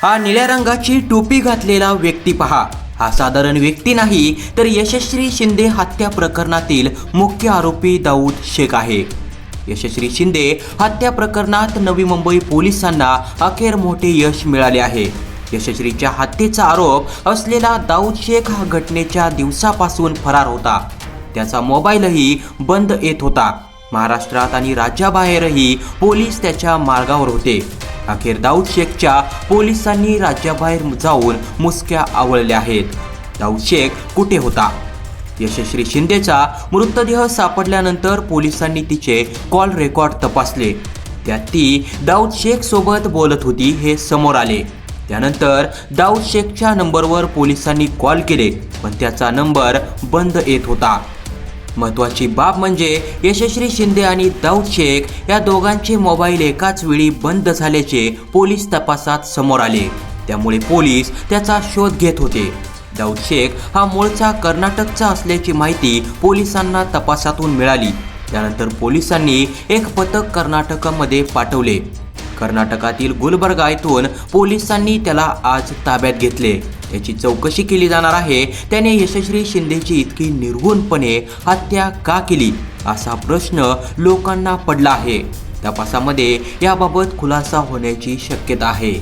हा निळ्या रंगाची टोपी घातलेला व्यक्ती पहा. हा साधारण व्यक्ती नाही तर यशस्वी शिंदे हत्या प्रकरणातील मुख्य आरोपी दाऊद शेख आहे. यशस्वी शिंदे हत्या प्रकरणात नवी मुंबई पोलिसांना अखेर मोठे यश मिळाले आहे. यशस्वीच्या हत्येचा आरोप असलेला दाऊद शेख हा घटनेच्या दिवसापासून फरार होता. त्याचा मोबाईलही बंद येत होता. महाराष्ट्रात आणि राज्याबाहेरही पोलीस त्याच्या मार्गावर होते. अखेर दाऊद शेखच्या पोलिसांनी राज्याबाहेर जाऊन मुसक्या आवळल्या आहेत. दाऊद शेख कुठे होता? यशस्वी शिंदेचा मृतदेह सापडल्यानंतर पोलिसांनी तिचे कॉल रेकॉर्ड तपासले. त्यात ती दाऊद शेख सोबत बोलत होती हे समोर आले. त्यानंतर दाऊद शेखच्या नंबरवर पोलिसांनी कॉल केले, पण त्याचा नंबर बंद येत होता. महत्त्वाची बाब म्हणजे यशस्वी शिंदे आणि दाऊद शेख या दोघांचे मोबाईल एकाच वेळी बंद झाल्याचे पोलीस तपासात समोर आले. त्यामुळे पोलीस त्याचा शोध घेत होते. दाऊद शेख हा मूळचा कर्नाटकचा असल्याची माहिती पोलिसांना तपासातून मिळाली. त्यानंतर पोलिसांनी एक पथक कर्नाटकमध्ये पाठवले. कर्नाटकातील गुलबर्गा येथून पोलिसांनी त्याला आज ताब्यात घेतले. याची चौकशी केली जाणार आहे. त्याने यशस्वी शिंदेची इतकी निर्घृणपणे हत्या का केली असा प्रश्न लोकांना पडला आहे. तपासामध्ये याबाबत खुलासा होण्याची शक्यता आहे.